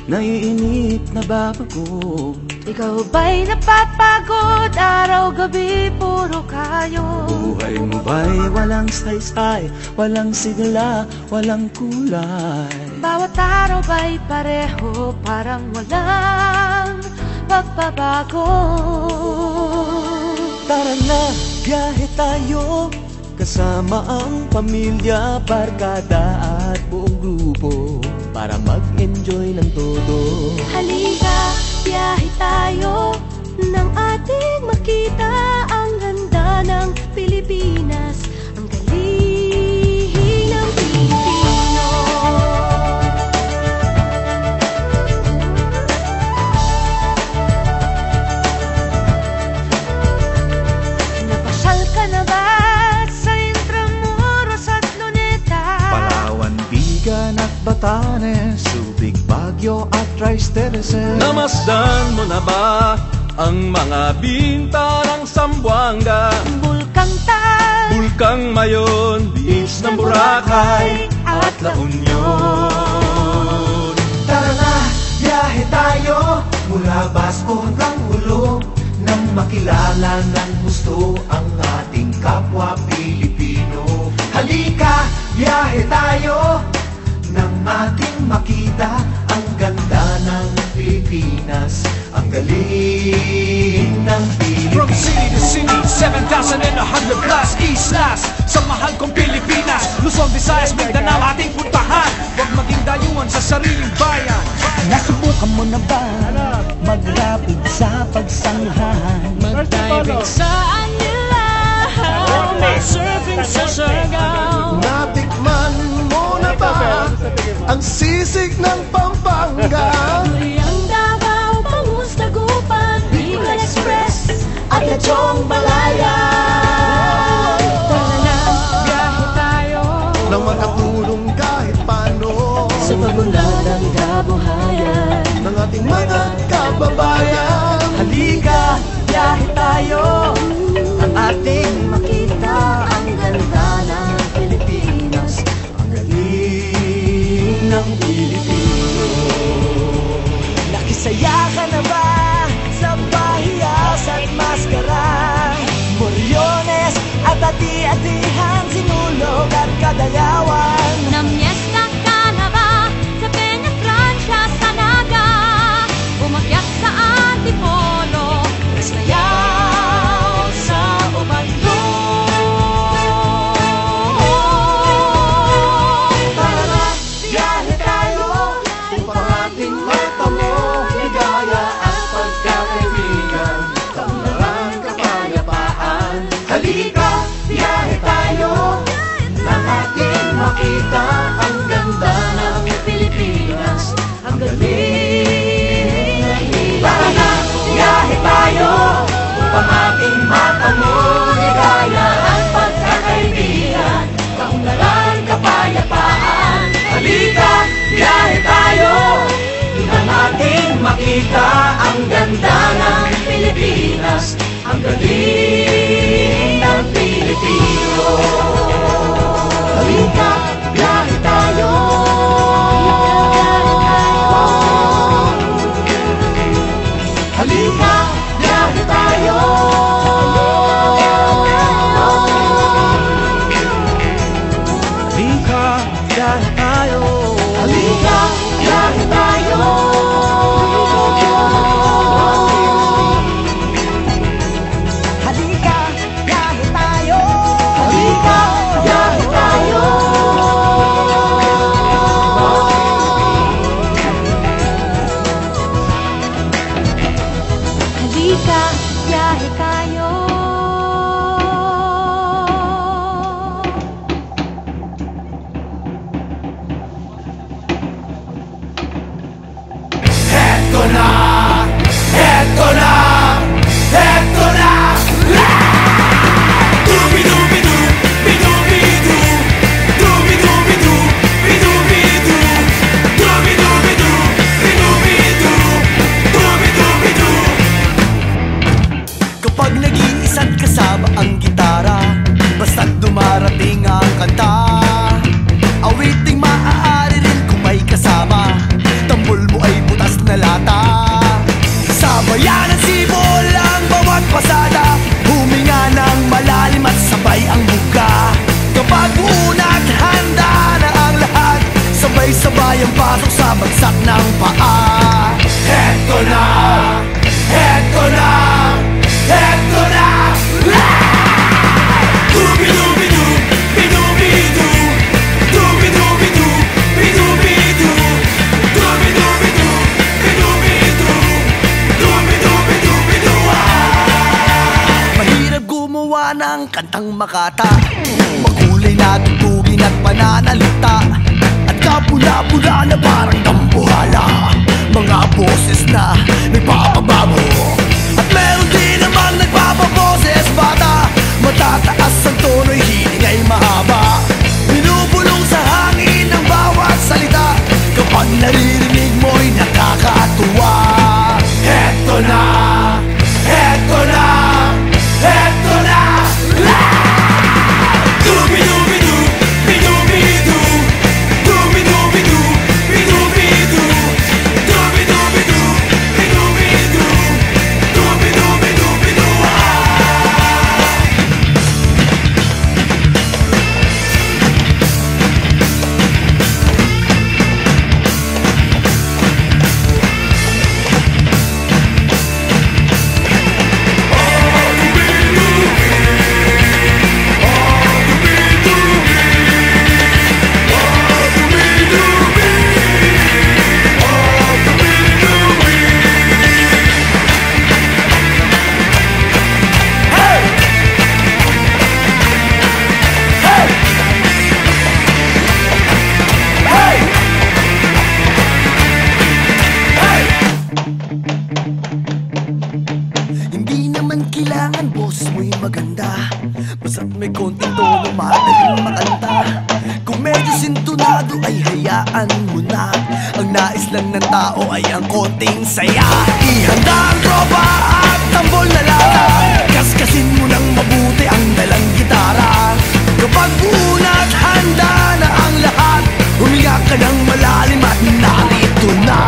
naiinip na babago. Ikaw ba'y napapagod? Araw-gabi puro kayo. Buhay mo ba'y walang saysay, walang sigla, walang kulay? Bawat araw ba'y pareho, parang walang pagbabago? Tara na, biyahe tayo, kasama ang pamilya, barkada at buong grupo, para mag-enjoy ng todo. Halika, biyahe tayo, nang ating makita ang ganda ng Pilipinas, ang galing ng Pilipino. Napasyal ka na ba sa Intramuros at Luneta? Palawan, Bigan at Batanes, Subic, Baguio at Tristeres. Namasdan mo na ba ang mga binta ng Zamboanga, Bulkang Tal, Bulkang Mayon, Beach ng Boracay at La Union? Tara na, biyahe tayo mula Basco hanggang Ulo, nang makilala ng gusto ang ating kapwa Pilipino. Halika, biyahe tayo nang ating makita ang ganda ng Pilipinas, ang galing ng Pilipinas. From city to city, 7,100 plus islas sa mahal kong Pilipinas. Luzon, Visayas, Mindanao ating puntahan. Huwag maging dayuhan sa sariling bayan. Nasubukan mo na ba mag-rapid sa pagsanghahan? mag-diving sa Anila, mag-surfing sa Siargao. Natikman mo na ba ang sisig ng Pampanga? Ang Davao, Bangus, Dagupan, Bicol Express at Lechong Balaya. Tara na, biyahe tayo Nang makatulong kahit paano sa pagunlad ng kabuhayan ng ating mga kababayan. Halika, biyahe tayo, ang ating makita ang ganda ng Pilipinas, ang galing ng Pilipino. Nakisaya ka na ba sa Bahiyas at Mascara, Moriones at Ati-Atihan, Sinulog at Kadayawan? Namiesta ka na ba sa Peña Francia, sa Naga? Umakyat sa Antipolo, sayaw sa Ubando. Tara na, biyahe tayo upang ating matamo ligaya at pagkakaibigan, kaunlaran, kapayapaan. Halika, biyahe tayo nang ating makita ang ganda ng Pilipinas, ang galing ng Pilipinas. Tara na, biyahe tayo upang ating matamo ligaya at pagkakaibigan, kaunlaran, kapayapaan. Halika, biyahe tayo nang ating makita ang ganda ng Pilipinas, ang galing ng Pilipino. Halika, biyahe tayo. paa. Heto na, heto na, heto na. Dubi-dubi-du, bidu-bidu, dubi-dubi-du, bidu-bidu, dubi-dubi-du, bidu-bidu, dubi-dubi-du-bidu. Mahirap gumawa ng kantang makata, makulay na tugtugin at pananalita, at kapula-pula na parang dambuhala, mga boses na nagpapababo. At meron din namang nagpapaboses bata, matataas ang tono'y hiling ay mahaba, binubulong sa hangin ang bawat salita, kapag naririnig mo'y nakakatuwa. Heto na, heto na, heto na. Dubi-dubi-du, bidu-bidu, dubi-dubi-du, bidu-bidu, dubi-dubi-du, bidu-bidu, dubi-dubi-du-bidu. Hindi naman kailangan boss mo'y maganda, basta't may konting tono madaling makanta. Kung medyo sintonado ay hayaan mo na, ang nais lang ng tao ay ang konting saya. Ihanda ang tropa at tambol na lata, kaskasin mo ng mabuti ang dalang gitara. Kapag buo na't handa na ang lahat, huminga ka ng malalim at narito na.